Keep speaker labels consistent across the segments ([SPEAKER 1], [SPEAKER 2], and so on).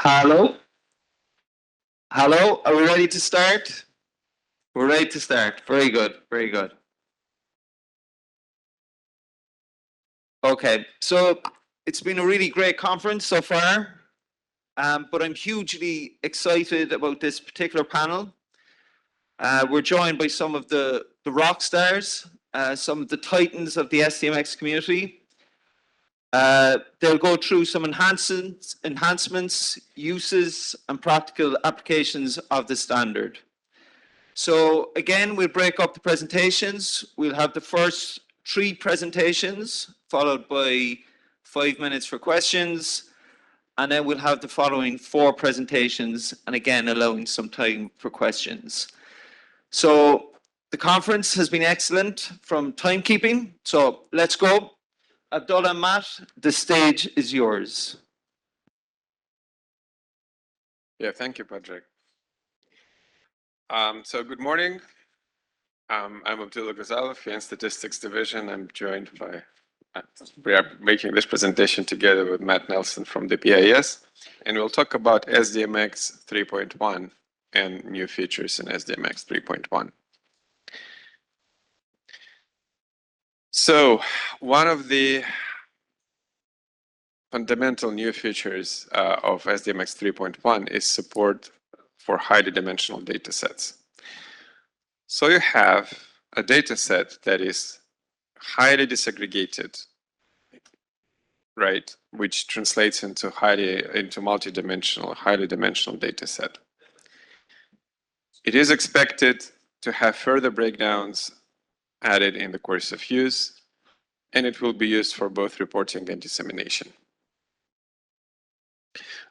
[SPEAKER 1] Hello? Hello? Are we ready to start? We're ready to start. Very good. Very good. Okay, so it's been a really great conference so far, but I'm hugely excited about this particular panel. We're joined by some of the rock stars, some of the titans of the SDMX community. They'll go through some enhancements, uses, and practical applications of the standard. So again, we'll break up the presentations. We'll have the first 3 presentations, followed by 5 minutes for questions. And then we'll have the following 4 presentations, and again, allowing some time for questions. So the conference has been excellent from timekeeping. So let's go. Abdullah and Matt, the stage is yours.
[SPEAKER 2] Yeah, thank you, Patrick. So good morning. I'm Abdullah Ghazalov here in Statistics Division. I'm joined by, we are making this presentation together with Matt Nelson from the PIS, and we'll talk about SDMX 3.1 and new features in SDMX 3.1. So one of the fundamental new features of SDMX 3.1 is support for highly dimensional data sets. So you have a data set that is highly disaggregated, right, which translates into multidimensional, highly dimensional data set. It is expected to have further breakdowns added in the course of use, and it will be used for both reporting and dissemination.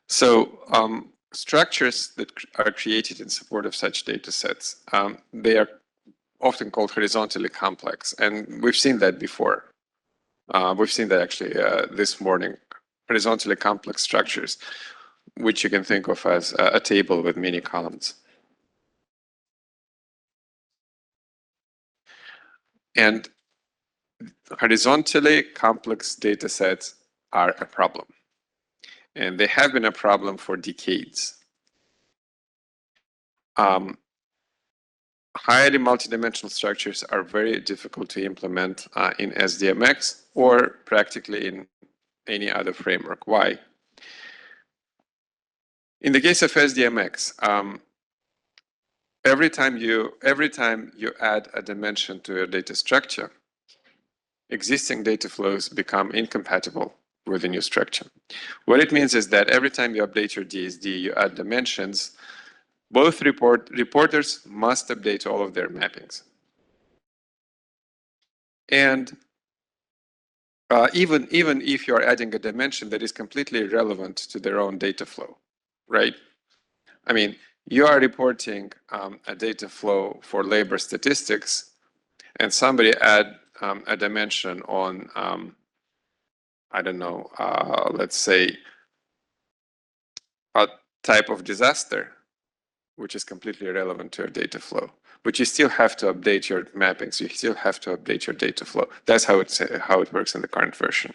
[SPEAKER 2] So structures that are created in support of such data sets, they are often called horizontally complex, and we've seen that before. We've seen that actually this morning, horizontally complex structures, which you can think of as a table with many columns. And horizontally complex data sets are a problem, and they have been a problem for decades. Highly multidimensional structures are very difficult to implement in SDMX or practically in any other framework. Why? In the case of SDMX, every time you add a dimension to your data structure, existing data flows become incompatible with the new structure. What it means is that every time you update your DSD, you add dimensions, both reporters must update all of their mappings. And even if you're adding a dimension that is completely irrelevant to their own data flow, right? I mean, you are reporting a data flow for labor statistics, and somebody add a dimension on, I don't know, let's say a type of disaster, which is completely irrelevant to your data flow. But you still have to update your mappings. You still have to update your data flow. That's how it works in the current version.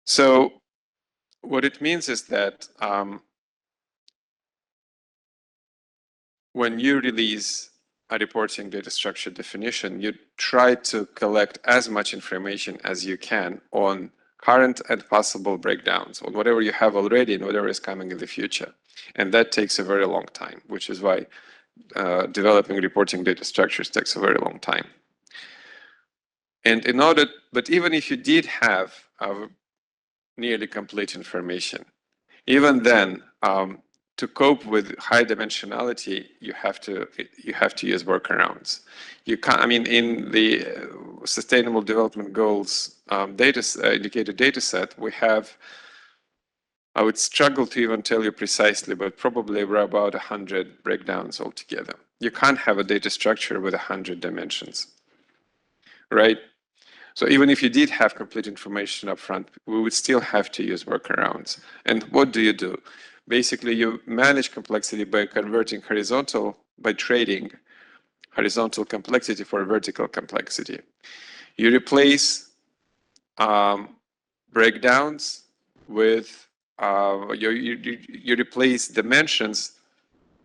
[SPEAKER 2] So what it means is that when you release a reporting data structure definition, you try to collect as much information as you can on current and possible breakdowns, on whatever you have already and whatever is coming in the future. And that takes a very long time, which is why developing reporting data structures takes a very long time. And but even if you did have nearly complete information, even then, to cope with high dimensionality, you have to use workarounds. You can't. I mean, in the Sustainable Development Goals indicator data set, we have. I would struggle to even tell you precisely, but probably we're about 100 breakdowns altogether. You can't have a data structure with 100 dimensions, right? So even if you did have complete information up front, we would still have to use workarounds. And what do? Basically, you manage complexity by converting by trading horizontal complexity for vertical complexity. You replace breakdowns with you replace dimensions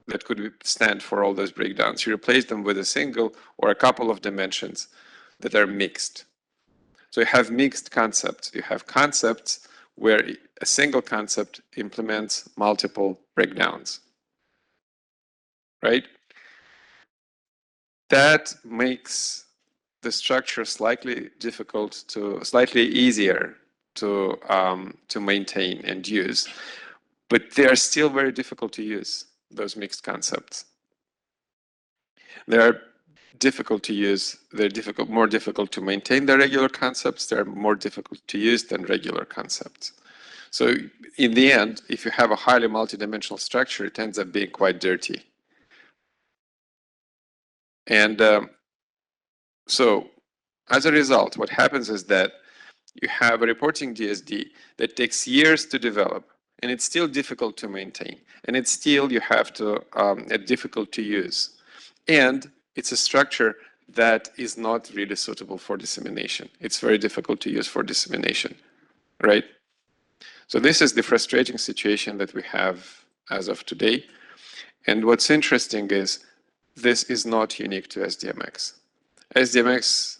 [SPEAKER 2] that could stand for all those breakdowns. You replace them with a single or a couple of dimensions that are mixed. So you have mixed concepts. You have concepts where a single concept implements multiple breakdowns, right? That makes the structure slightly easier to maintain and use, but they are still very difficult to use, those mixed concepts. They are difficult to use. They're more difficult to maintain than regular concepts. They're more difficult to use than regular concepts. So in the end, if you have a highly multidimensional structure, it ends up being quite dirty. And so as a result, what happens is that you have a reporting DSD that takes years to develop, and it's still difficult to maintain, and it's still difficult to use. And it's a structure that is not really suitable for dissemination. It's very difficult to use for dissemination, right? So this is the frustrating situation that we have as of today. And what's interesting is this is not unique to SDMX. SDMX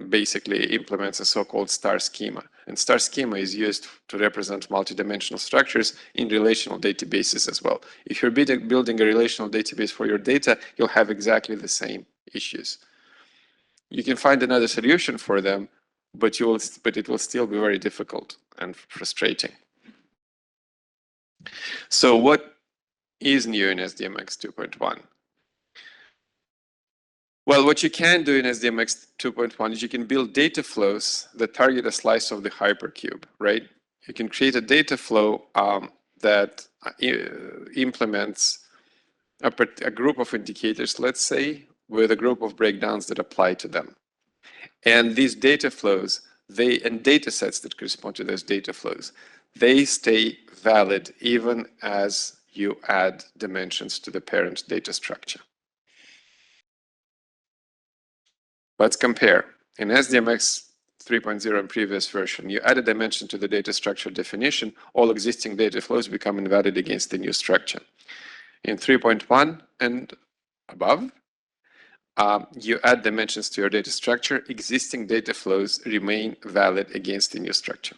[SPEAKER 2] basically implements a so-called star schema. And star schema is used to represent multidimensional structures in relational databases as well. If you're building a relational database for your data, you'll have exactly the same issues. You can find another solution for them, but it will still be very difficult and frustrating. So what is new in SDMX 2.1? Well, what you can do in SDMX 2.1 is you can build data flows that target a slice of the hypercube, right? You can create a data flow that implements a group of indicators, let's say, with a group of breakdowns that apply to them. And these data flows, and data sets that correspond to those data flows, they stay valid even as you add dimensions to the parent data structure. Let's compare. In SDMX 3.0 and previous version, you add a dimension to the data structure definition, all existing data flows become invalid against the new structure. In 3.1 and above, you add dimensions to your data structure, existing data flows remain valid against the new structure.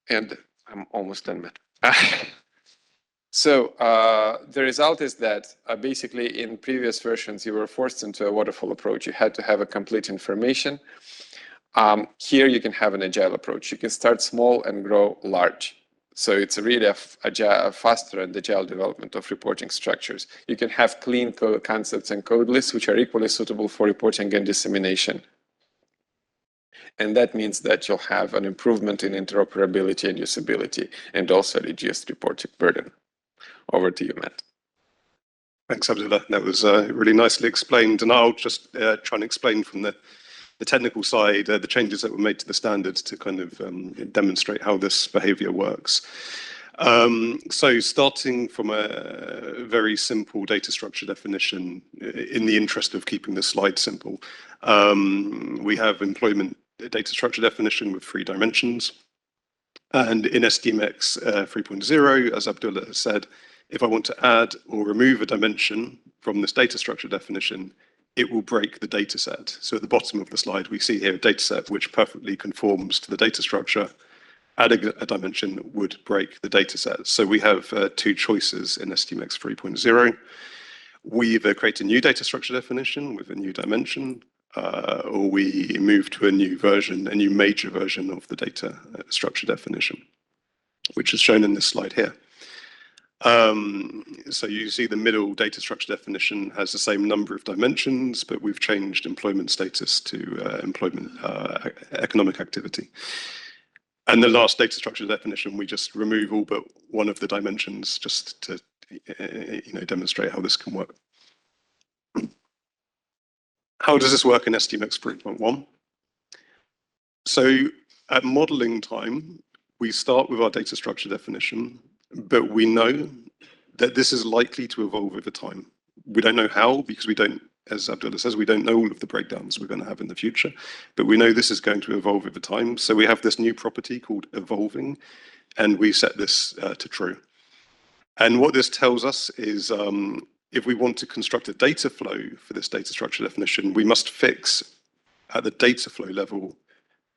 [SPEAKER 2] And I'm almost done, Matt. So the result is that basically in previous versions, you were forced into a waterfall approach. You had to have a complete information. Here you can have an agile approach. You can start small and grow large. So it's really a faster and agile development of reporting structures. You can have clean code concepts and code lists, which are equally suitable for reporting and dissemination. And that means that you'll have an improvement in interoperability and usability, and also reduced reporting burden. Over to you, Matt.
[SPEAKER 3] Thanks, Abdullah. That was really nicely explained. And I'll just try and explain from the technical side the changes that were made to the standards to kind of demonstrate how this behavior works. So starting from a very simple data structure definition, in the interest of keeping the slide simple, we have employment data structure definition with 3 dimensions. And in SDMX 3.0, as Abdullah has said, if I want to add or remove a dimension from this data structure definition, it will break the data set. So at the bottom of the slide, we see here a data set which perfectly conforms to the data structure. Adding a dimension would break the data set. So we have 2 choices in SDMX 3.0. We either create a new data structure definition with a new dimension, or we move to a new version, a new major version of the data structure definition, which is shown in this slide here. So you see the middle data structure definition has the same number of dimensions, but we've changed employment status to employment economic activity. And the last data structure definition, we just remove all but one of the dimensions just to demonstrate how this can work. How does this work in SDMX 3.1? So at modeling time, we start with our data structure definition, but we know that this is likely to evolve over time. We don't know how because we don't as Abdullah says, we don't know all of the breakdowns we're going to have in the future, but we know this is going to evolve over time. So we have this new property called evolving, and we set this to true. And what this tells us is if we want to construct a data flow for this data structure definition, we must fix at the data flow level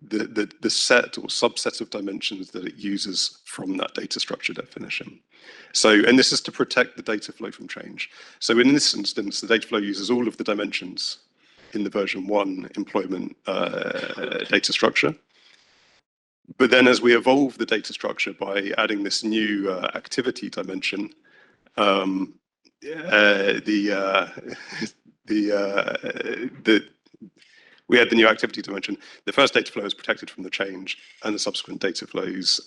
[SPEAKER 3] the set or subset of dimensions that it uses from that data structure definition. So, and this is to protect the data flow from change. So in this instance, the data flow uses all of the dimensions in the version 1 employment data structure. But then as we evolve the data structure by adding this new activity dimension, we had the new activity dimension. The first data flow is protected from the change, and the subsequent data flows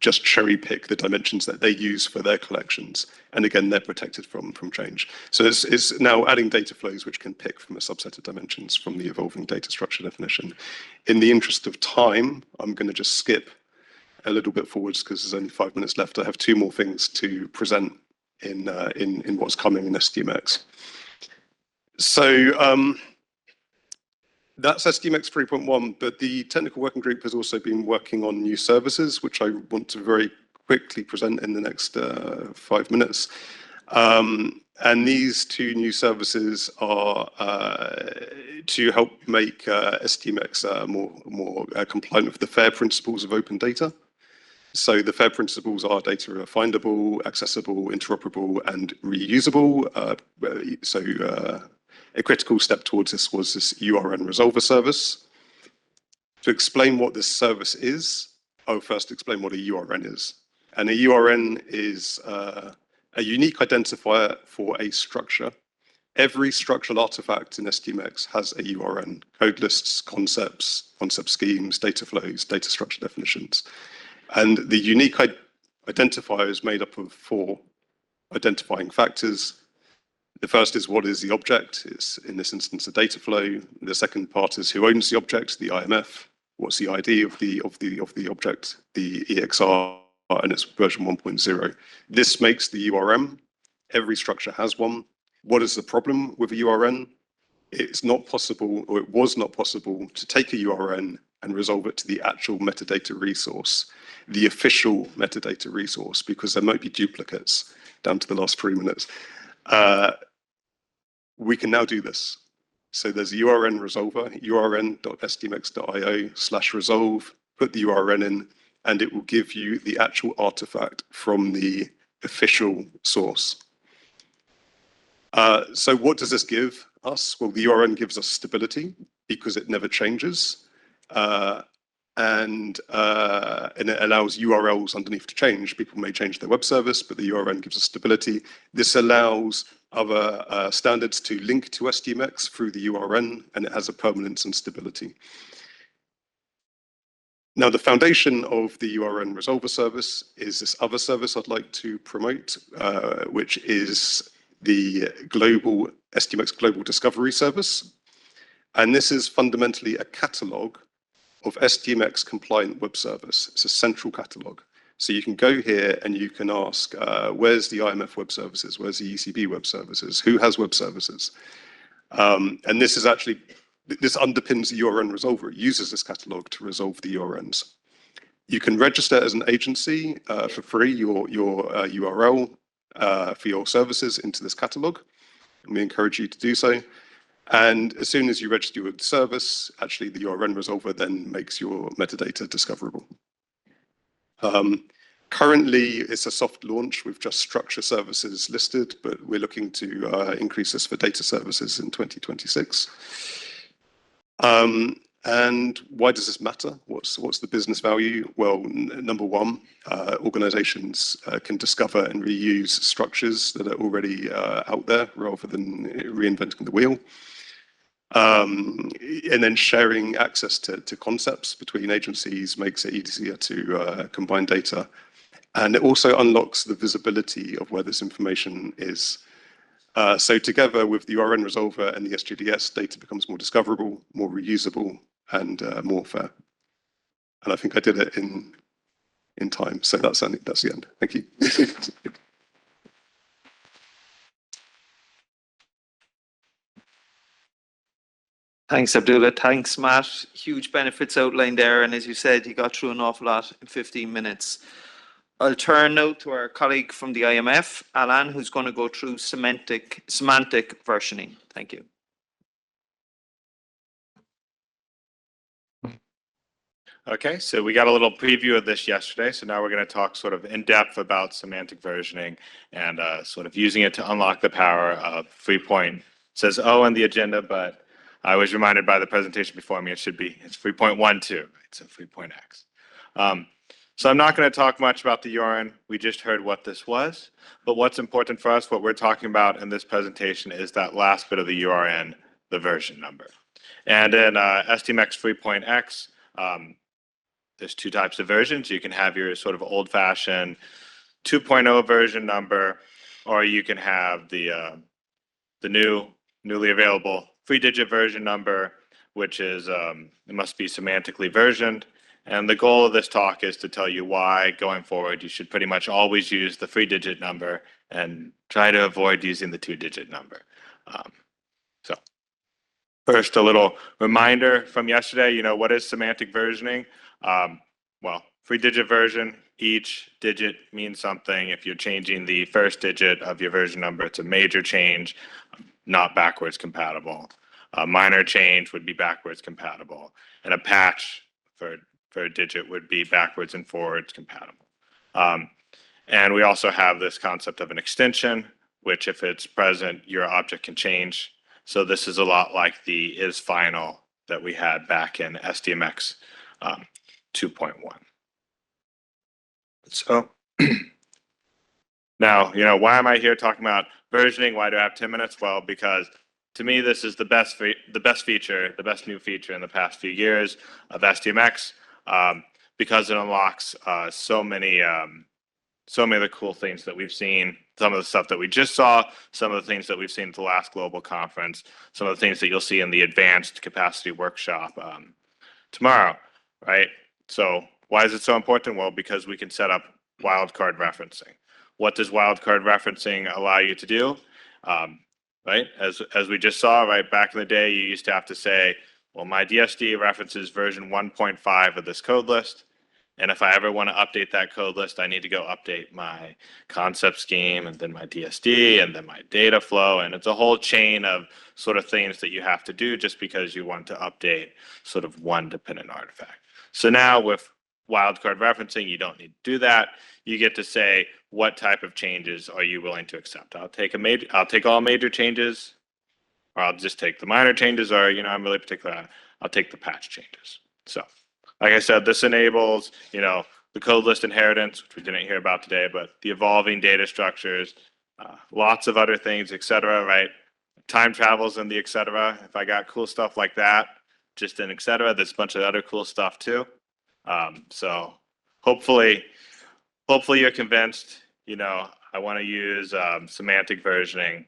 [SPEAKER 3] just cherry pick the dimensions that they use for their collections. And again, they're protected from change. So it's now adding data flows which can pick from a subset of dimensions from the evolving data structure definition. In the interest of time, I'm going to just skip a little bit forwards because there's only 5 minutes left. I have 2 more things to present in what's coming in SDMX. So that's SDMX 3.1, but the technical working group has also been working on new services, which I want to very quickly present in the next 5 minutes. And these 2 new services are to help make SDMX more compliant with the FAIR principles of open data. So the FAIR principles are data are findable, accessible, interoperable, and reusable. A critical step towards this was this URN resolver service. To explain what this service is, I'll first explain what a URN is. And a URN is a unique identifier for a structure. Every structural artifact in SDMX has a URN: code lists, concepts, concept schemes, data flows, data structure definitions. And the unique identifier is made up of 4 identifying factors. The first is what is the object. It's in this instance a data flow. The second part is who owns the object, the IMF. What's the ID of the object, the EXR, and its version 1.0. This makes the URN. Every structure has one. What is the problem with a URN? It's not possible, or it was not possible, to take a URN and resolve it to the actual metadata resource, the official metadata resource, because there might be duplicates down to the last 3 minutes. We can now do this. So there's a URN resolver, urn.sdmx.io/resolve, put the URN in, and it will give you the actual artifact from the official source. So what does this give us? Well, the URN gives us stability because it never changes. And it allows URLs underneath to change. People may change their web service, but the URN gives us stability. This allows other standards to link to SDMX through the URN, and it has a permanence and stability. Now, the foundation of the URN resolver service is this other service I'd like to promote, which is the global SDMX Global Discovery Service. And this is fundamentally a catalog of SDMX compliant web service. It's a central catalog. So you can go here and you can ask, where's the IMF web services? Where's the ECB web services? Who has web services? And this is actually, this underpins the URN resolver. It uses this catalog to resolve the URNs. You can register as an agency for free your URL for your services into this catalog. And we encourage you to do so. And as soon as you register with the service, actually the URN resolver then makes your metadata discoverable. Currently, it's a soft launch with just structure services listed, but we're looking to increase this for data services in 2026. And why does this matter? What's the business value? Well, number one, organizations can discover and reuse structures that are already out there rather than reinventing the wheel. And then sharing access to concepts between agencies makes it easier to combine data. And it also unlocks the visibility of where this information is. So together with the URN resolver and the SGDS, data becomes more discoverable, more reusable, and more fair. And I think I did it in time. So that's the end. Thank you.
[SPEAKER 1] Thanks, Abdullah. Thanks, Matt. Huge benefits outlined there. And as you said, you got through an awful lot in 15 minutes. I'll turn now to our colleague from the IMF, Alan, who's going to go through semantic versioning. Thank you.
[SPEAKER 4] Okay, so we got a little preview of this yesterday. So now we're going to talk sort of in depth about semantic versioning and sort of using it to unlock the power of 3. It says O on the agenda, but I was reminded by the presentation before me, it's 3.12, right? So 3.x. So I'm not going to talk much about the URN. We just heard what this was, but what's important for us, what we're talking about in this presentation is that last bit of the URN, the version number. And in STMX 3.x, there's 2 types of versions. You can have your sort of old-fashioned 2.0 version number, or you can have the newly available 3-digit version number, which is it must be semantically versioned. And the goal of this talk is to tell you why, going forward, you should pretty much always use the 3-digit number and try to avoid using the 2-digit number. So first, a little reminder from yesterday, what is semantic versioning? Well, 3-digit version, each digit means something. If you're changing the first digit of your version number, it's a major change, not backwards compatible. A minor change would be backwards compatible. And a patch for a digit would be backwards and forwards compatible. And we also have this concept of an extension, which if it's present, your object can change. So this is a lot like the is final that we had back in STMX 2.1. So now, why am I here talking about versioning? Why do I have 10 minutes? Well, because to me, this is the best feature, the best new feature in the past few years of STMX, because it unlocks so many of the cool things that we've seen, some of the stuff that we just saw, some of the things that we've seen at the last global conference, some of the things that you'll see in the advanced capacity workshop tomorrow, right? So why is it so important? Well, because we can set up wildcard referencing. What does wildcard referencing allow you to do? Right, as we just saw, right, back in the day, you used to have to say, well, my DSD references version 1.5 of this code list. And if I ever want to update that code list, I need to go update my concept scheme and then my DSD and then my data flow. And it's a whole chain of sort of things that you have to do just because you want to update sort of one dependent artifact. So now with wildcard referencing, you don't need to do that. You get to say, what type of changes are you willing to accept? I'll take all major changes, or I'll just take the minor changes, or, I'm really particular, I'll take the patch changes. So like I said, this enables, the code list inheritance, which we didn't hear about today, but the evolving data structures, lots of other things, et cetera, right? Time travels in the et cetera. If I got cool stuff like that, just in et cetera, there's a bunch of other cool stuff too. So hopefully you're convinced, I want to use semantic versioning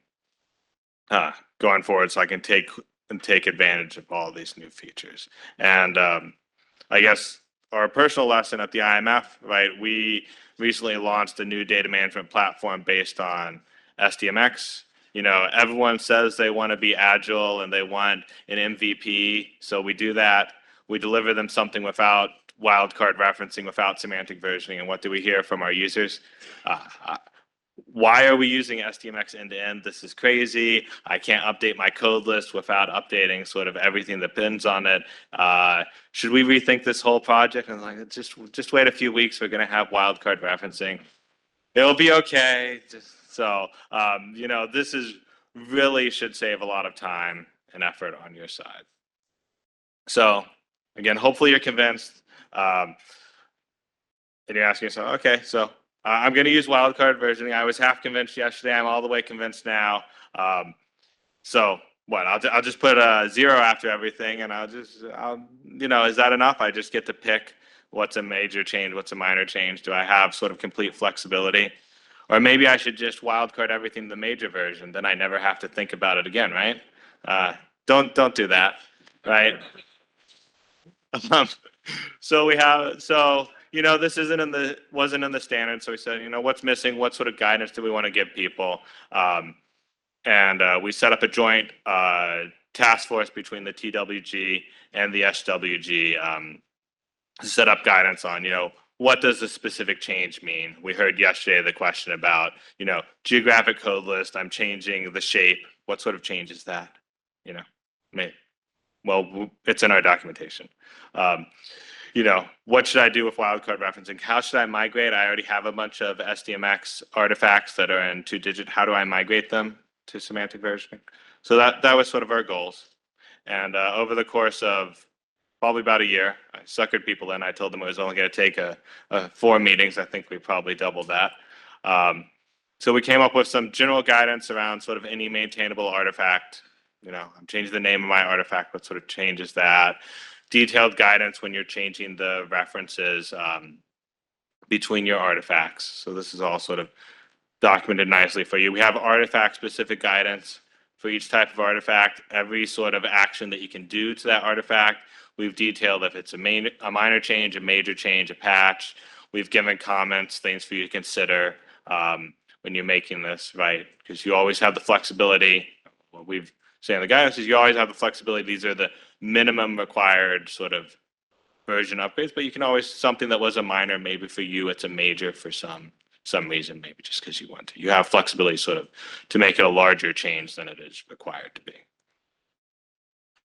[SPEAKER 4] going forward so I can take advantage of all these new features. And I guess our personal lesson at the IMF, right? We recently launched a new data management platform based on STMX. Everyone says they want to be agile and they want an MVP. So we do that. We deliver them something without wildcard referencing, without semantic versioning. And what do we hear from our users? Why are we using STMX end-to-end? This is crazy. I can't update my code list without updating sort of everything that depends on it. Should we rethink this whole project? And like, just wait a few weeks. We're going to have wildcard referencing. It'll be okay. This is really should save a lot of time and effort on your side. So again, hopefully you're convinced. And you're asking yourself, okay, so I'm going to use wildcard versioning. I was half convinced yesterday. I'm all the way convinced now. So what? I'll just put a 0 after everything, and is that enough? I just get to pick what's a major change, what's a minor change. Do I have sort of complete flexibility? Or maybe I should just wildcard everything the major version. Then I never have to think about it again, right? Don't do that, right? This wasn't in the standard. So we said, what's missing? What sort of guidance do we want to give people? And we set up a joint task force between the TWG and the SWG set up guidance on, what does a specific change mean? We heard yesterday the question about, geographic code list, I'm changing the shape. What sort of change is that? Well, it's in our documentation. What should I do with wildcard referencing? How should I migrate? I already have a bunch of SDMX artifacts that are in 2-digit. How do I migrate them to semantic versioning? So that was sort of our goals. And over the course of probably about a year, I suckered people in. I told them it was only going to take 4 meetings. I think we probably doubled that. So we came up with some general guidance around sort of any maintainable artifact. I'm changing the name of my artifact. What sort of changes that? Detailed guidance when you're changing the references between your artifacts. So this is all sort of documented nicely for you. We have artifact-specific guidance for each type of artifact. Every sort of action that you can do to that artifact, we've detailed if it's a minor change, a major change, a patch. We've given comments, things for you to consider when you're making this, right? Because you always have the flexibility. What we've said in the guidance is you always have the flexibility. These are the minimum required sort of version upgrades, but you can always, something that was a minor, maybe for you, it's a major for some reason, maybe just because you want to. You have flexibility sort of to make it a larger change than it is required to be.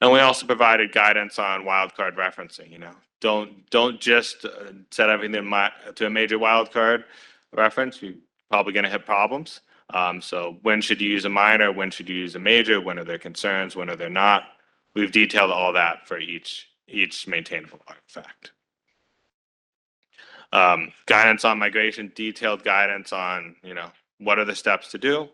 [SPEAKER 4] And we also provided guidance on wildcard referencing. Don't just set everything to a major wildcard reference. You're probably going to hit problems. So when should you use a minor? When should you use a major? When are there concerns? When are there not? We've detailed all that for each maintainable artifact. Guidance on migration, detailed guidance on, what are the steps to do?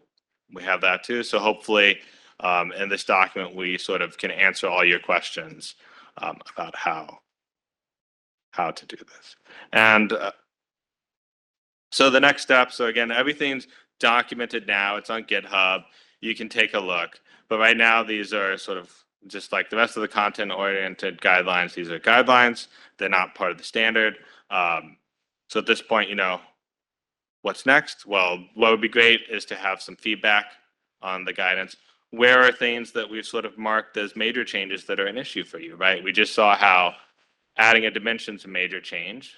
[SPEAKER 4] We have that too. So hopefully in this document, we sort of can answer all your questions about how to do this. And so the next step, so again, everything's documented now. It's on GitHub. You can take a look. But right now, these are sort of just like the rest of the content-oriented guidelines. These are guidelines. They're not part of the standard. So at this point, what's next? Well, what would be great is to have some feedback on the guidance. Where are things that we've sort of marked as major changes that are an issue for you, right? We just saw how adding a dimension is a major change.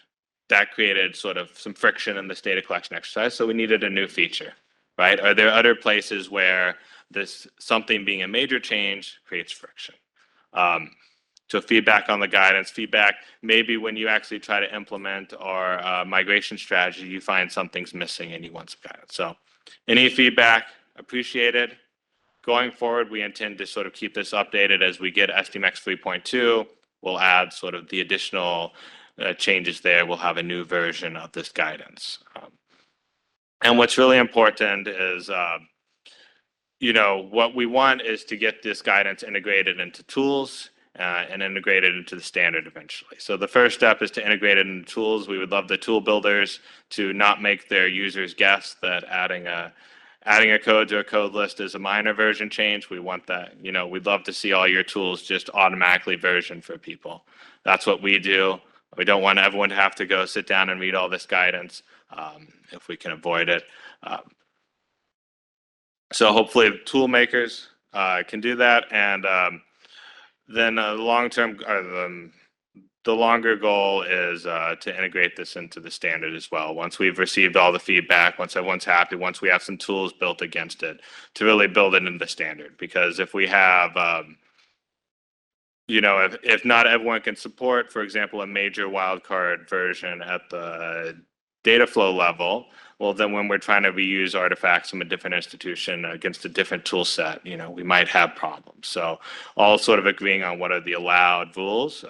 [SPEAKER 4] That created sort of some friction in this data collection exercise, so we needed a new feature, right? Are there other places where something being a major change creates friction? So feedback on the guidance, feedback maybe when you actually try to implement our migration strategy, you find something's missing and you want some guidance. So any feedback appreciated. Going forward, we intend to sort of keep this updated as we get SDMX 3.2. We'll add sort of the additional changes there. We'll have a new version of this guidance. And what's really important is, what we want is to get this guidance integrated into tools and integrated into the standard eventually. So the first step is to integrate it into tools. We would love the tool builders to not make their users guess that adding a code to a code list is a minor version change. We want that, we'd love to see all your tools just automatically version for people. That's what we do. We don't want everyone to have to go sit down and read all this guidance if we can avoid it. So hopefully tool makers can do that. And then the longer goal is to integrate this into the standard as well. Once we've received all the feedback, once everyone's happy, once we have some tools built against it, to really build it into the standard. Because if we have, if not everyone can support, for example, a major wildcard version at the data flow level, well, then when we're trying to reuse artifacts from a different institution against a different tool set, we might have problems. So all sort of agreeing on what are the allowed rules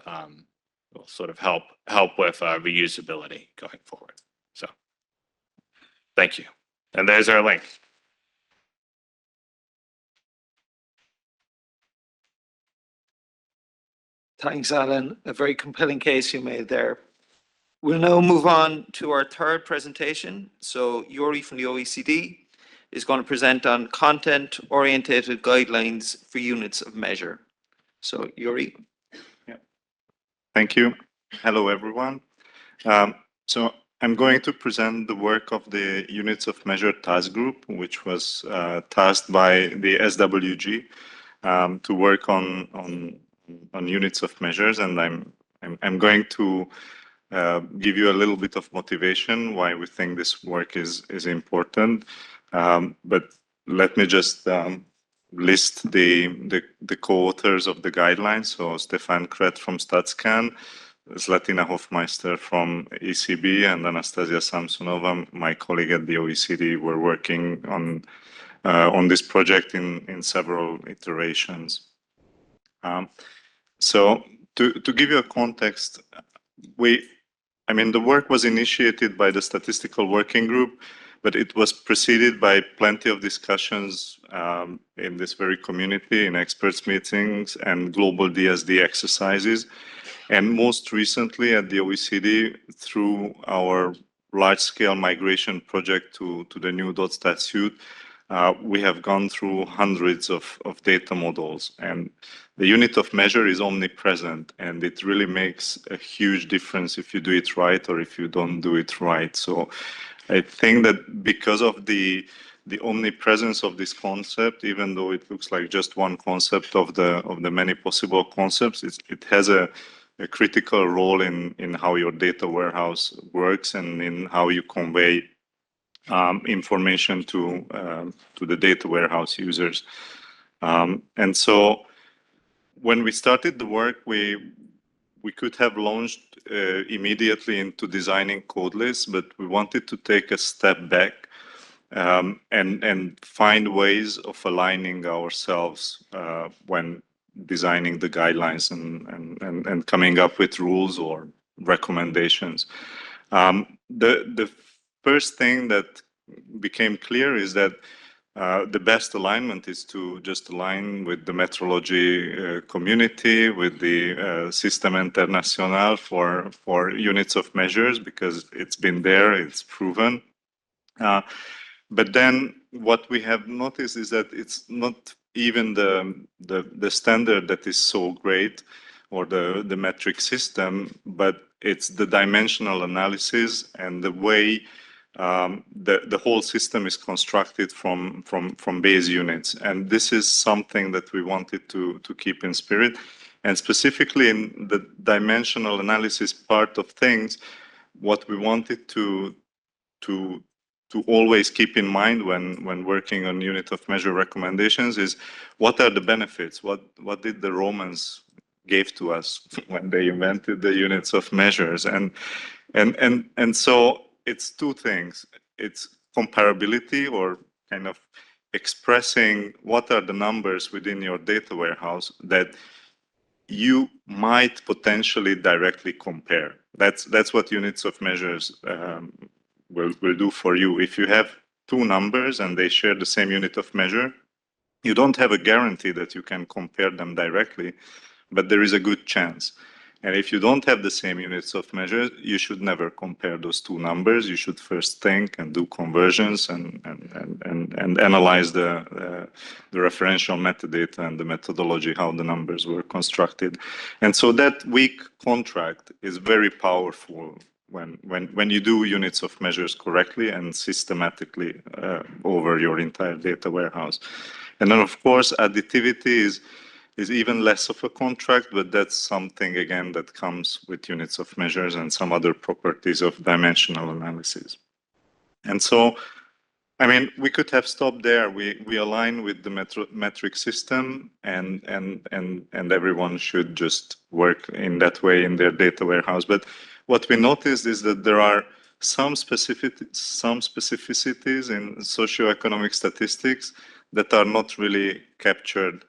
[SPEAKER 4] will sort of help with reusability going forward. So thank you. And there's our link.
[SPEAKER 1] Thanks, Alan. A very compelling case you made there. We'll now move on to our third presentation. So Yuri from the OECD is going to present on content-oriented guidelines for units of measure. So Yuri.
[SPEAKER 5] Yeah. Thank you. Hello, everyone. So I'm going to present the work of the Units of Measure Task Group, which was tasked by the SWG to work on units of measures, and I'm going to give you a little bit of motivation why we think this work is important. But let me just list the co-authors of the guidelines. So Stefan Kret from StatsCan, Zlatina Hofmeister from ECB, and Anastasia Samsonova, my colleague at the OECD, were working on this project in several iterations. So to give you a context, the work was initiated by the Statistical Working Group, but it was preceded by plenty of discussions in this very community, in experts meetings and global DSD exercises. And most recently at the OECD, through our large-scale migration project to the new .stat suite, we have gone through hundreds of data models, and the unit of measure is omnipresent, and it really makes a huge difference if you do it right or if you don't do it right. So I think that because of the omnipresence of this concept, even though it looks like just one concept of the many possible concepts, it has a critical role in how your data warehouse works and in how you convey information to the data warehouse users. And so when we started the work, we could have launched immediately into designing Codeless, but we wanted to take a step back and find ways of aligning ourselves when designing the guidelines and coming up with rules or recommendations. The first thing that became clear is that the best alignment is to just align with the metrology community, with the System International for units of measures, because it's been there, it's proven. But then what we have noticed is that it's not even the standard that is so great, or the metric system, but it's the dimensional analysis and the way the whole system is constructed from base units. And this is something that we wanted to keep in spirit. And specifically in the dimensional analysis part of things, what we wanted to always keep in mind when working on unit of measure recommendations is what are the benefits? What did the Romans gave to us when they invented the units of measures? And so it's two things. It's comparability, or kind of expressing what are the numbers within your data warehouse that you might potentially directly compare. That's what units of measures will do for you. If you have two numbers and they share the same unit of measure, you don't have a guarantee that you can compare them directly, but there is a good chance. And if you don't have the same units of measure, you should never compare those two numbers. You should first think and do conversions and analyze the referential metadata and the methodology, how the numbers were constructed. And so that weak contract is very powerful when you do units of measures correctly and systematically over your entire data warehouse. And then, of course, additivity is even less of a contract, but that's something, again, that comes with units of measures and some other properties of dimensional analysis. And so, I mean, we could have stopped there. We align with the metric system, and everyone should just work in that way in their data warehouse. But what we noticed is that there are some specificities in socioeconomic statistics that are not really captured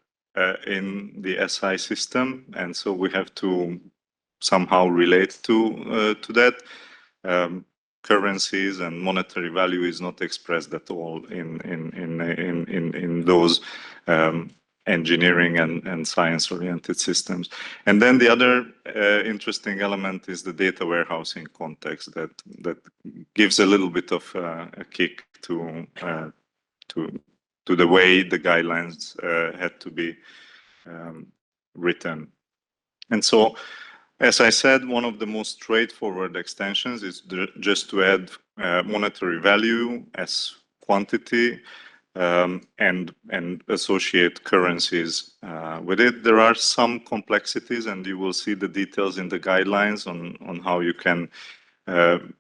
[SPEAKER 5] in the SI system, and so we have to somehow relate to that. Currencies and monetary value is not expressed at all in those engineering and science-oriented systems. And then the other interesting element is the data warehousing context that gives a little bit of a kick to the way the guidelines had to be written. And so, as I said, one of the most straightforward extensions is just to add monetary value as quantity and associate currencies with it. There are some complexities, and you will see the details in the guidelines on how you can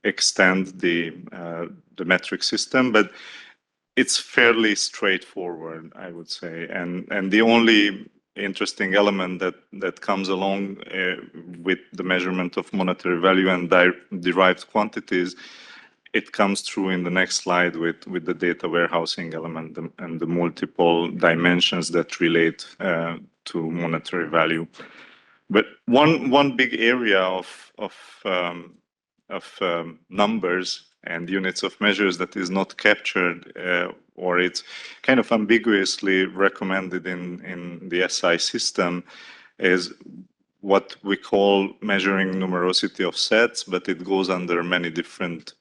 [SPEAKER 5] extend the metric system, but it's fairly straightforward, I would say. And the only interesting element that comes along with the measurement of monetary value and derived quantities, it comes through in the next slide with the data warehousing element and the multiple dimensions that relate to monetary value. But one big area of numbers and units of measures that is not captured or it's kind of ambiguously recommended in the SI system is what we call measuring numerosity of sets, but it goes under many different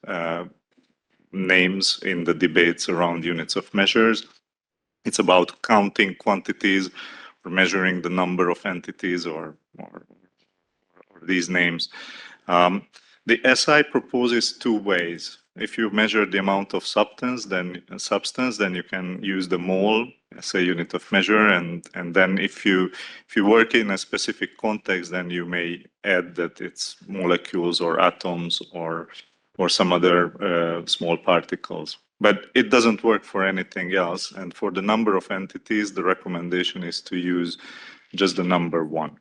[SPEAKER 5] names in the debates around units of measures. It's about counting quantities or measuring the number of entities or these names. The SI proposes two ways. If you measure the amount of substance, then you can use the mole as a unit of measure, and then if you work in a specific context, then you may add that it's molecules or atoms or some other small particles. But it doesn't work for anything else. And for the number of entities, the recommendation is to use just the number 1.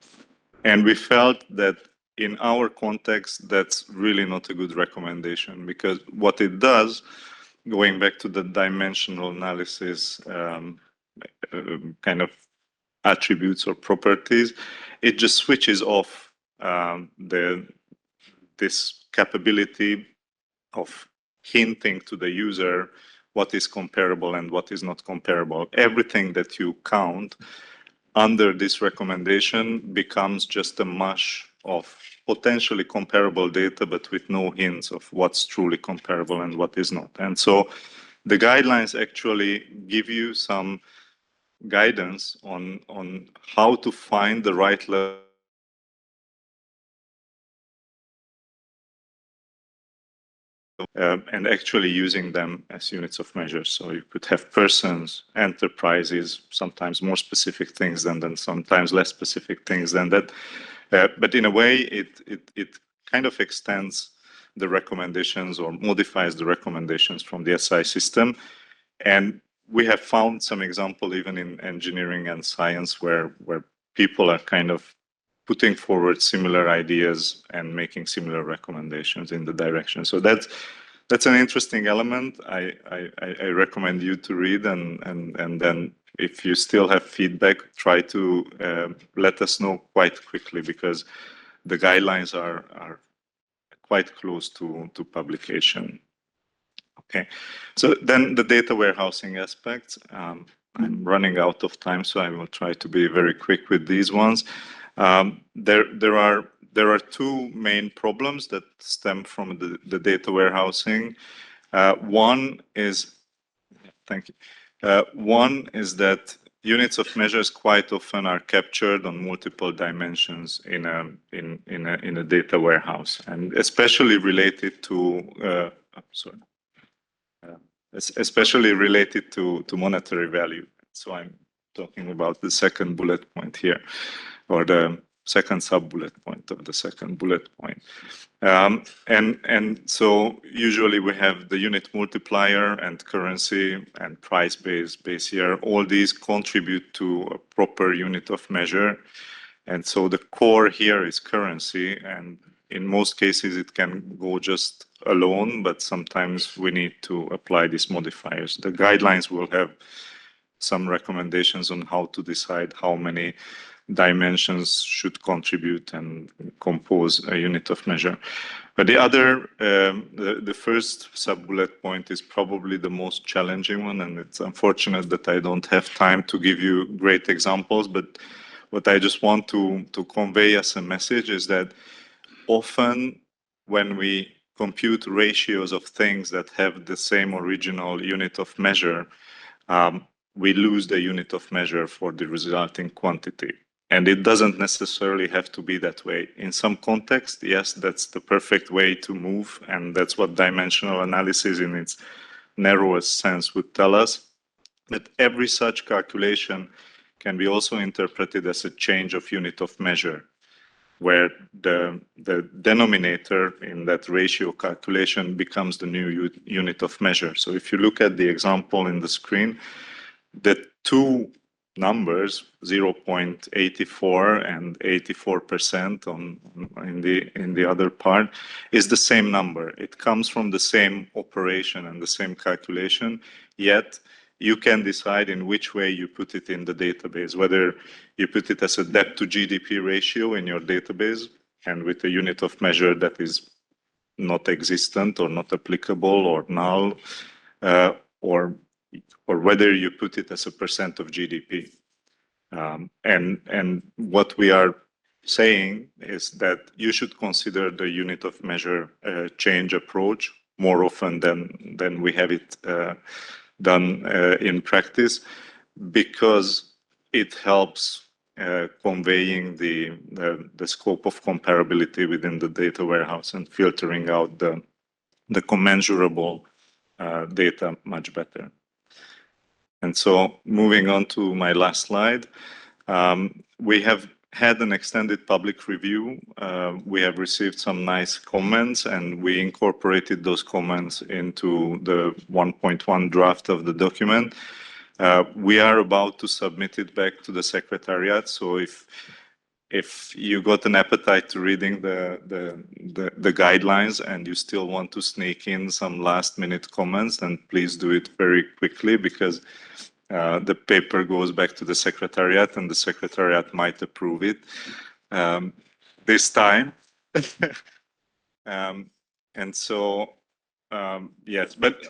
[SPEAKER 5] And we felt that in our context, that's really not a good recommendation, because what it does, going back to the dimensional analysis kind of attributes or properties, it just switches off this capability of hinting to the user what is comparable and what is not comparable. Everything that you count under this recommendation becomes just a mush of potentially comparable data, but with no hints of what's truly comparable and what is not. And so the guidelines actually give you some guidance on how to find the right level and actually using them as units of measure. So you could have persons, enterprises, sometimes more specific things than sometimes less specific things than that. But in a way, it kind of extends the recommendations or modifies the recommendations from the SI system. And we have found some example even in engineering and science where people are kind of putting forward similar ideas and making similar recommendations in the direction. So that's an interesting element. I recommend you to read, and then if you still have feedback, try to let us know quite quickly, because the guidelines are quite close to publication. Okay, so then the data warehousing aspects. I'm running out of time, so I will try to be very quick with these ones. There are two main problems that stem from the data warehousing. One is that units of measures quite often are captured on multiple dimensions in a data warehouse, and especially related to especially related to monetary value. So I'm talking about the second bullet point here, or the second sub-bullet point of the second bullet point. And so usually we have the unit multiplier and currency and price base year. All these contribute to a proper unit of measure. And so the core here is currency, and in most cases it can go just alone, but sometimes we need to apply these modifiers. The guidelines will have some recommendations on how to decide how many dimensions should contribute and compose a unit of measure. But the other, the first sub-bullet point is probably the most challenging one, and it's unfortunate that I don't have time to give you great examples, but what I just want to convey as a message is that often when we compute ratios of things that have the same original unit of measure, we lose the unit of measure for the resulting quantity. And it doesn't necessarily have to be that way. In some context, yes, that's the perfect way to move, and that's what dimensional analysis in its narrowest sense would tell us. that every such calculation can be also interpreted as a change of unit of measure, where the denominator in that ratio calculation becomes the new unit of measure. So if you look at the example in the screen, the two numbers, 0.84 and 84% in the other part, is the same number. It comes from the same operation and the same calculation, yet you can decide in which way you put it in the database, whether you put it as a debt to GDP ratio in your database and with a unit of measure that is not existent or not applicable or null, or whether you put it as a percent of GDP. And what we are saying is that you should consider the unit of measure change approach more often than we have it done in practice, because it helps conveying the scope of comparability within the data warehouse and filtering out the commensurable data much better. And so moving on to my last slide, we have had an extended public review. We have received some nice comments, and we incorporated those comments into the 1.1 draft of the document. We are about to submit it back to the Secretariat. So if you got an appetite to reading the guidelines and you still want to sneak in some last minute comments, then please do it very quickly, because the paper goes back to the Secretariat and the Secretariat might approve it this time. And so, yes, but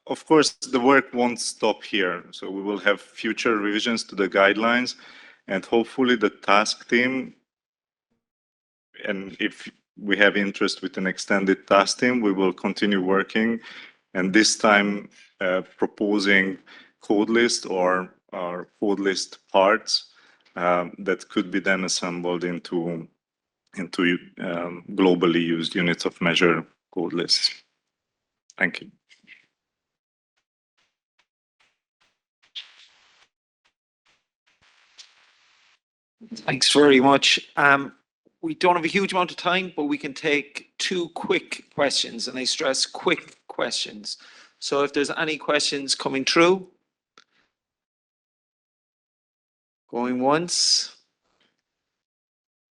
[SPEAKER 5] of course the work won't stop here. So we will have future revisions to the guidelines, and hopefully the task team, and if we have interest with an extended task team, we will continue working, and this time proposing code list or code list parts that could be then assembled into globally used units of measure code lists. Thank you.
[SPEAKER 1] Thanks very much. We don't have a huge amount of time, but we can take two quick questions, and I stress quick questions. So if there's any questions coming through. Going once.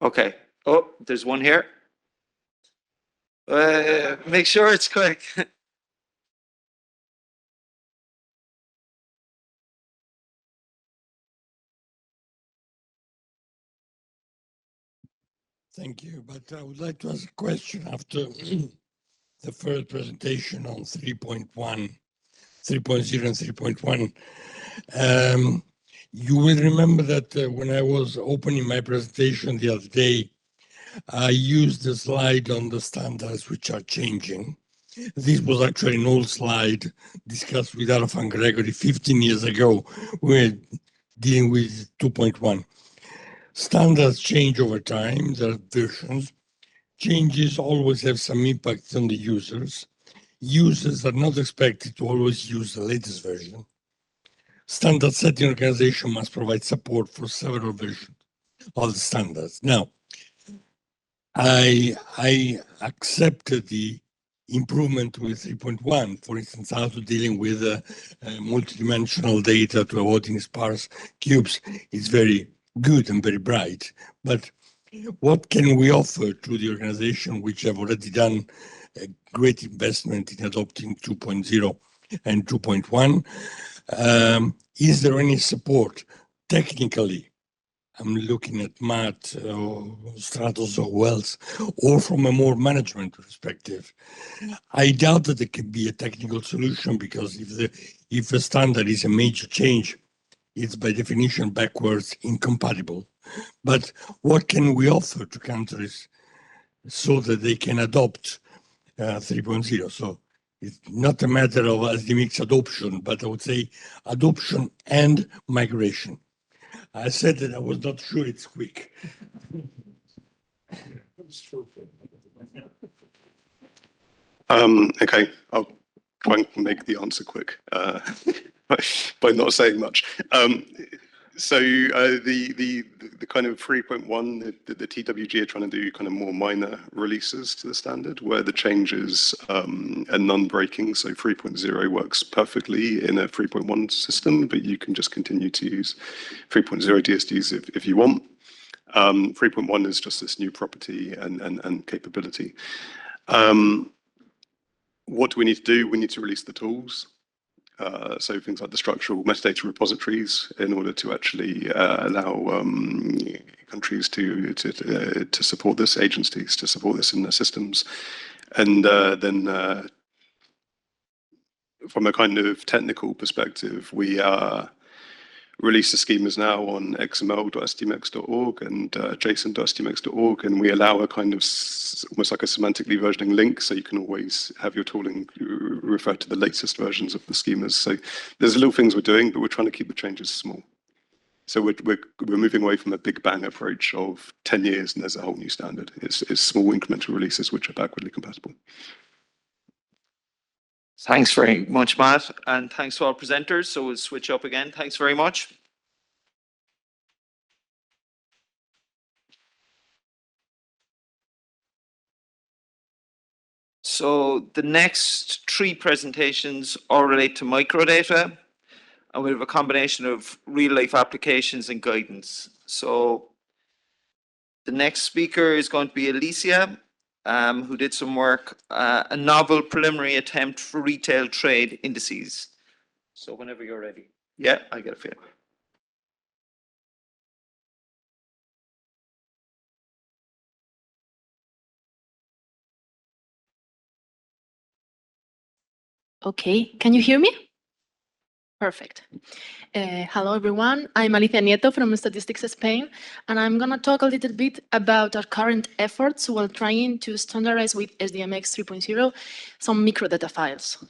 [SPEAKER 1] Okay. Oh, there's one here. Make sure it's quick.
[SPEAKER 6] Thank you, but I would like to ask a question after the first presentation on 3.1, 3.0 and 3.1. You will remember that when I was opening my presentation the other day, I used the slide on the standards which are changing. This was actually an old slide discussed with Arfan Gregory 15 years ago. We were dealing with 2.1. Standards change over time, there are versions. Changes always have some impact on the users. Users are not expected to always use the latest version. Standard setting organization must provide support for several versions of the standards. Now, I accepted the improvement with 3.1, for instance, how to dealing with multidimensional data to avoiding sparse cubes is very good and very bright. But what can we offer to the organization which have already done a great investment in adopting 2.0 and 2.1? Is there any support technically? I'm looking at Matt, Stratos or Wells, or from a more management perspective. I doubt that there can be a technical solution, because if a standard is a major change, it's by definition backwards incompatible. But what can we offer to countries so that they can adopt 3.0? So it's not a matter of SDMX adoption, but I would say adoption and migration. I said that I was not sure it's quick.
[SPEAKER 3] Okay, I'll try and make the answer quick. by not saying much. The kind of 3.1, the TWG are trying to do kind of more minor releases to the standard where the changes are non-breaking. So 3.0 works perfectly in a 3.1 system, but you can just continue to use 3.0 DSDs if you want. 3.1 is just this new property and capability. What do we need to do? We need to release the tools. So things like the structural metadata repositories in order to actually allow countries to support this, agencies to support this in their systems. And then from a kind of technical perspective, we release the schemas now on xml.stmx.org and json.stmx.org, and we allow a kind of almost like a semantically versioning link, so you can always have your tooling refer to the latest versions of the schemas. So there's little things we're doing, but we're trying to keep the changes small. So we're moving away from a big bang approach of 10 years and there's a whole new standard. It's small incremental releases which are backwardly compatible.
[SPEAKER 1] Thanks very much, Matt, and thanks to all presenters. So we'll switch up again. Thanks very much. So the next three presentations all relate to microdata, and we have a combination of real-life applications and guidance. So the next speaker is going to be Alicia, who did some work, a novel preliminary attempt for retail trade indices. So whenever you're ready. Yeah, I get a feel.
[SPEAKER 7] Okay, can you hear me? Perfect. Hello, everyone. I'm Alicia Nieto from Statistics Spain, and I'm going to talk a little bit about our current efforts while trying to standardize with SDMX 3.0 some microdata files.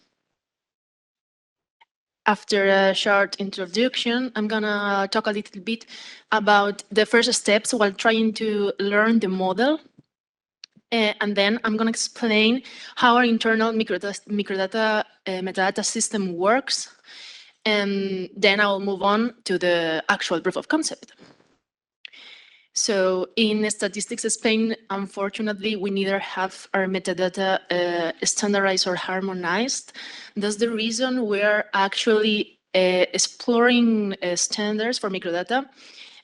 [SPEAKER 7] After a short introduction, I'm going to talk a little bit about the first steps while trying to learn the model. And then I'm going to explain how our internal microdata metadata system works. And then I'll move on to the actual proof of concept. So in Statistics Spain, unfortunately, we neither have our metadata standardized or harmonized. That's the reason we're actually exploring standards for microdata.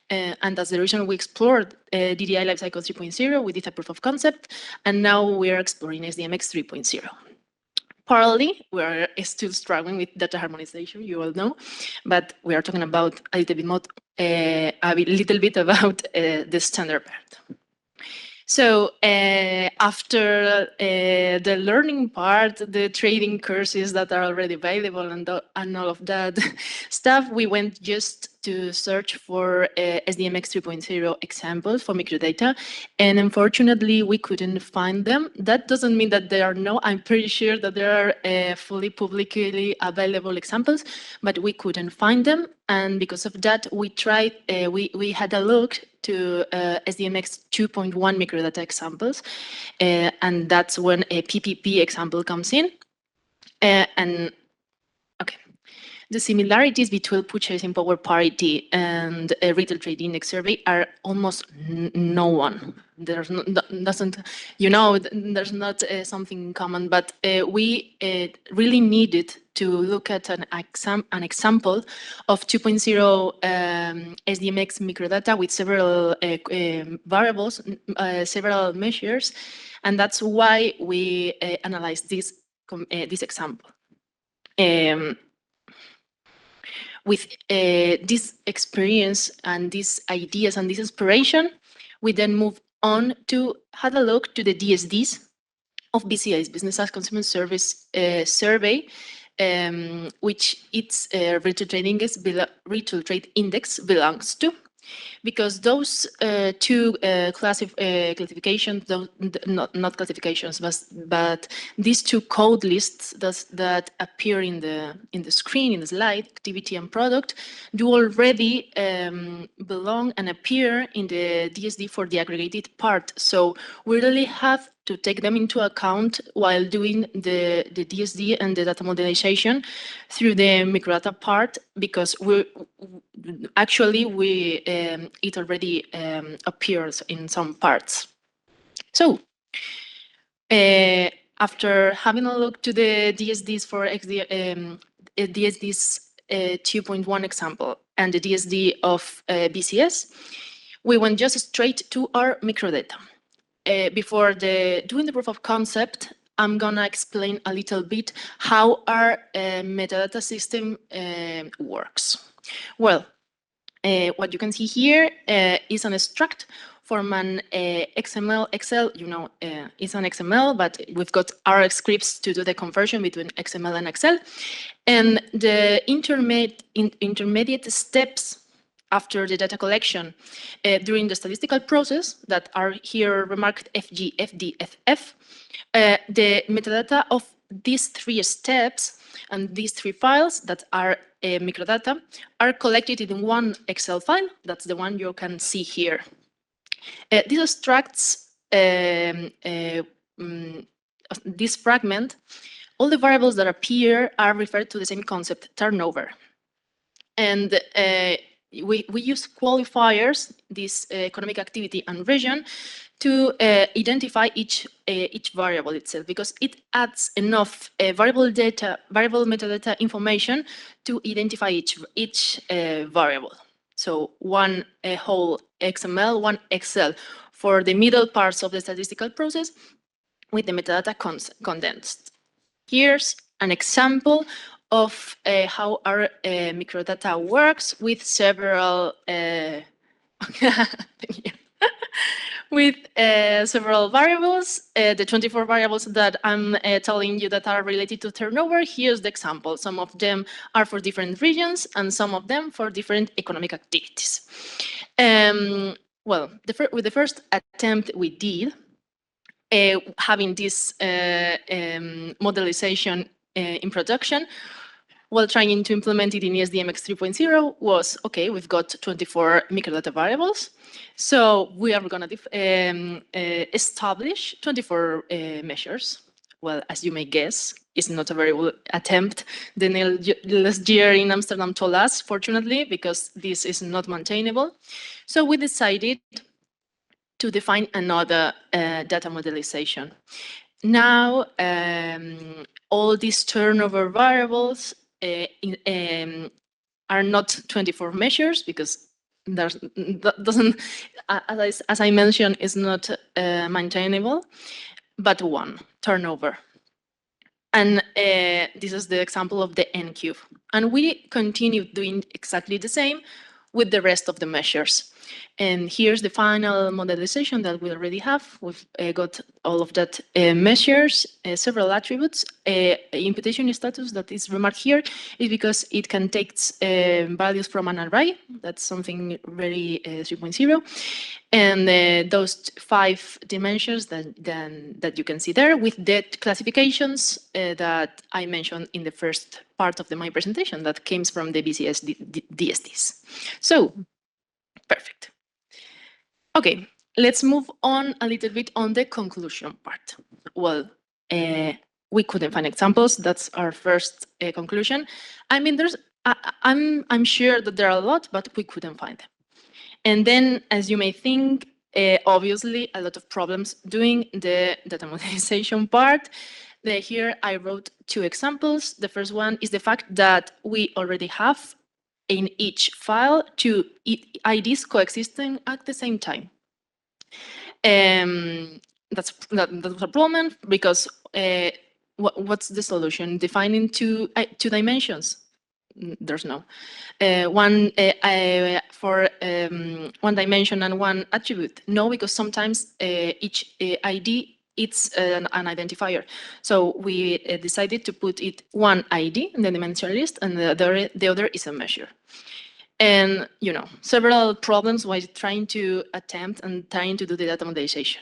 [SPEAKER 7] And that's the reason we explored DDI Lifecycle 3.0. We did a proof of concept, and now we are exploring SDMX 3.0. Parallelly, we are still struggling with data harmonization, you all know, but we are talking about a little bit about the standard part. So after the learning part, the trading courses that are already available and all of that stuff, we went just to search for SDMX 3.0 examples for microdata, and unfortunately we couldn't find them. That doesn't mean that there are no, I'm pretty sure that there are fully publicly available examples, but we couldn't find them, and because of that we tried, we had a look to SDMX 2.1 microdata examples, and that's when a PPP example comes in. And okay, the similarities between purchasing power parity and a retail trade index survey are almost no one. There's there's not something common, but we really needed to look at an example of 2.0 SDMX microdata with several variables, several measures, and that's why we analyzed this example. With this experience and these ideas and this inspiration, we then move on to have a look to the DSDs of BCI's Business as Consumer Service survey, which its retail trade index belongs to. Because those two classifications, not classifications, but these two code lists that appear in the screen, in the slide, activity and product, do already belong and appear in the DSD for the aggregated part. So we really have to take them into account while doing the DSD and the data modelization through the microdata part, because it already appears in some parts. So after having a look to the DSDs for DSDs 2.1 example and the DSD of BCS, we went just straight to our microdata. Before doing the proof of concept, I'm gonna explain a little bit how our metadata system works. Well, what you can see here is an extract from an XML, Excel, it's an XML, but we've got RX scripts to do the conversion between XML and Excel. And the intermediate steps after the data collection during the statistical process that are here remarked FG, FD, FF, the metadata of these 3 steps and these 3 files that are microdata are collected in one Excel file. That's the one you can see here. These extracts, this fragment, all the variables that appear are referred to the same concept, turnover. And we use qualifiers, this economic activity and region, to identify each variable itself, because it adds enough variable metadata information to identify each variable. So one whole XML, one Excel for the middle parts of the statistical process with the metadata condensed. Here's an example of how our microdata works with several with several variables. The 24 variables that I'm telling you that are related to turnover, here's the example. Some of them are for different regions and some of them for different economic activities. Well, with the first attempt we did, having this modelization in production, while trying to implement it in ESDMX 3.0 was, okay, we've got 24 microdata variables. So we are going to establish 24 measures. Well, as you may guess, it's not a very good attempt. Daniel last year in Amsterdam told us, fortunately, because this is not maintainable. So we decided to define another data modelization. Now, all these turnover variables are not 24 measures, because that doesn't, as I mentioned, is not maintainable, but one, turnover. And this is the example of the N cube. And we continue doing exactly the same with the rest of the measures. And here's the final modelization that we already have. We've got all of that measures, several attributes. Imputation status that is remarked here is because it can take values from an array. That's something very 3.0. And those 5 dimensions that you can see there with the classifications that I mentioned in the first part of my presentation that came from the BCS DSDs. So, perfect. Okay, let's move on a little bit on the conclusion part. Well, we couldn't find examples. That's our first conclusion. I mean, I'm sure that there are a lot, but we couldn't find them. And then, as you may think, obviously, a lot of problems doing the data modelization part. Here, I wrote 2 examples. The first one is the fact that we already have in each file 2 IDs coexisting at the same time. That was a problem because what's the solution? Defining two dimensions? There's no. One for one dimension and one attribute? No, because sometimes each ID it's an identifier. So we decided to put it one ID in the dimension list, and the other is a measure. And several problems while trying to attempt and trying to do the data modelization.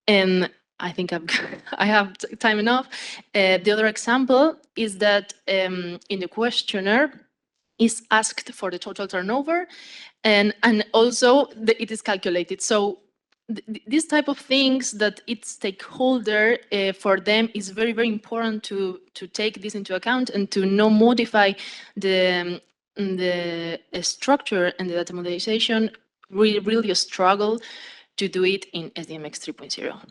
[SPEAKER 7] And I think I have time enough. The other example is that in the questionnaire is asked for the total turnover, and also it is calculated. So These type of things that each stakeholder for them is very, very important to take this into account and to not modify the structure and the data modelization. We really struggle to do it in SDMX 3.0.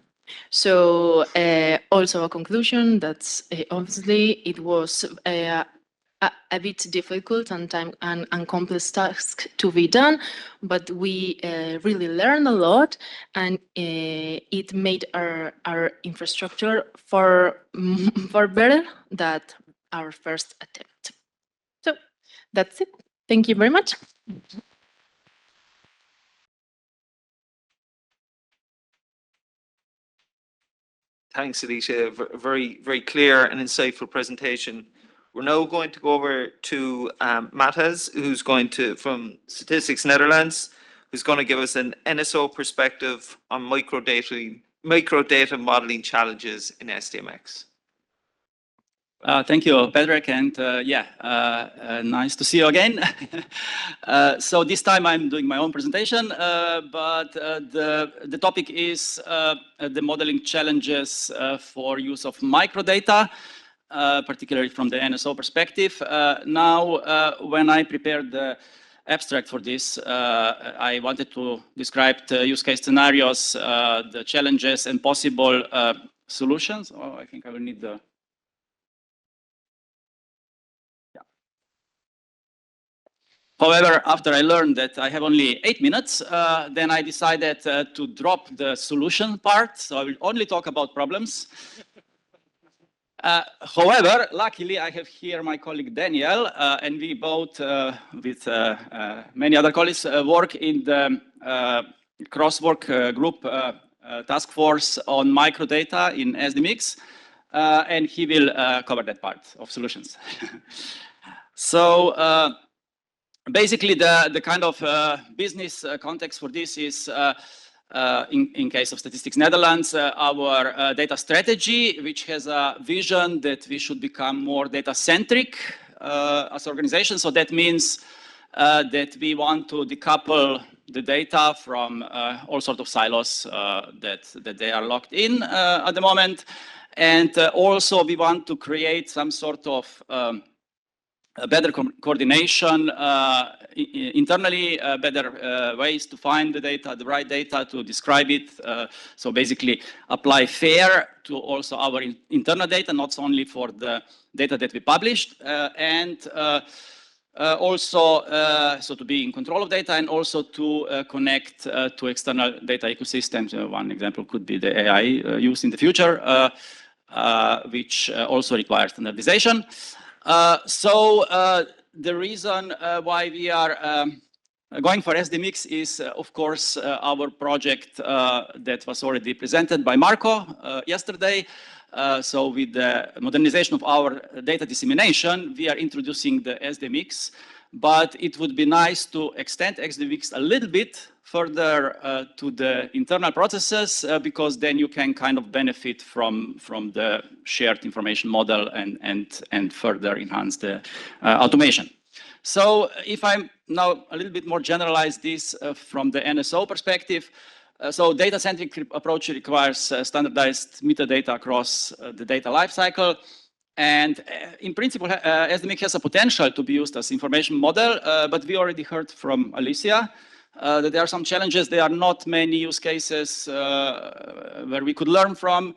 [SPEAKER 7] So also a conclusion that's obviously it was a bit difficult and time and complex task to be done, but we really learned a lot, and it made our infrastructure far better than our first attempt. So that's it. Thank you very much.
[SPEAKER 1] Thanks, Alicia. Very, very clear and insightful presentation. We're now going to go over to Matthias, who's going to, from Statistics Netherlands, who's going to give us an NSO perspective on microdata modeling challenges in SDMX.
[SPEAKER 8] Thank you, Patrick, and nice to see you again. So this time I'm doing my own presentation, but the topic is the modeling challenges for use of microdata, particularly from the NSO perspective. Now, when I prepared the abstract for this, I wanted to describe the use case scenarios, the challenges and possible solutions. Oh, I think I will need the... However, after I learned that I have only 8 minutes, then I decided to drop the solution part. So I will only talk about problems. However, luckily, I have here my colleague Daniel, and we both, with many other colleagues, work in the cross-work group task force on microdata in SDMX, and he will cover that part of solutions. So basically, the kind of business context for this is, in case of Statistics Netherlands, our data strategy, which has a vision that we should become more data-centric as an organization. So that means that we want to decouple the data from all sorts of silos that they are locked in at the moment. And also, we want to create some sort of a better coordination internally, better ways to find the data, the right data, to describe it. So basically apply FAIR to also our internal data, not only for the data that we published, and also so to be in control of data, and also to connect to external data ecosystems. One example could be the AI used in the future, which also requires standardization. So the reason why we are going for SDMX is, of course, our project that was already presented by Marco yesterday. So with the modernization of our data dissemination, we are introducing the SDMX, but it would be nice to extend SDMX a little bit further to the internal processes, because then you can kind of benefit from the shared information model and further enhance the automation. So if I'm now a little bit more generalize this from the NSO perspective, so data-centric approach requires standardized metadata across the data lifecycle. And in principle, SDMX has a potential to be used as information model, but we already heard from Alicia that there are some challenges. There are not many use cases where we could learn from,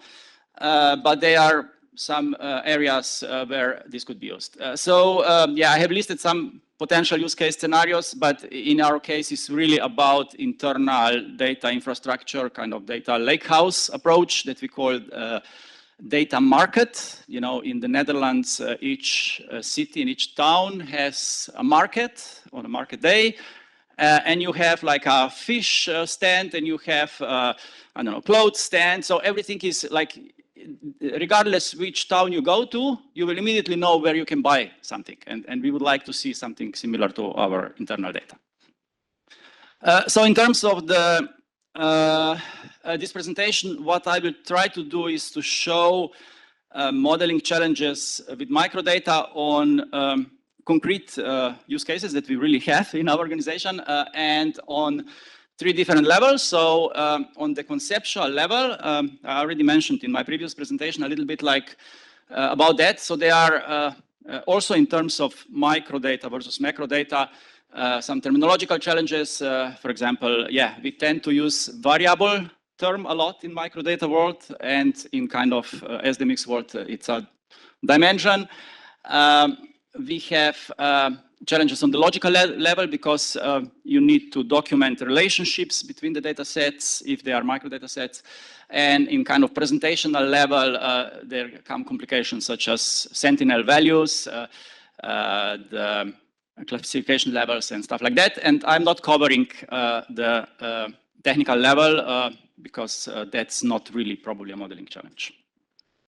[SPEAKER 8] but there are some areas where this could be used. Yeah, I have listed some potential use case scenarios, but in our case, it's really about internal data infrastructure, kind of data lakehouse approach that we call data market. You know, in the Netherlands, each city in each town has a market on a market day. And you have like a fish stand, and you have, I don't know, clothes stand. So everything is like, regardless which town you go to, you will immediately know where you can buy something. And we would like to see something similar to our internal data. So in terms of the this presentation, what I will try to do is to show modeling challenges with microdata on concrete use cases that we really have in our organization, and on three different levels. So on the conceptual level, I already mentioned in my previous presentation a little bit like about that. So they are also in terms of microdata versus macro data, some terminological challenges. For example, yeah, we tend to use variable term a lot in microdata world, and in kind of SDMX world, it's a dimension. We have challenges on the logical level because you need to document relationships between the data sets if they are microdata sets. And in kind of presentational level, there come complications such as sentinel values, the classification levels and stuff like that. And I'm not covering the technical level because that's not really probably a modeling challenge.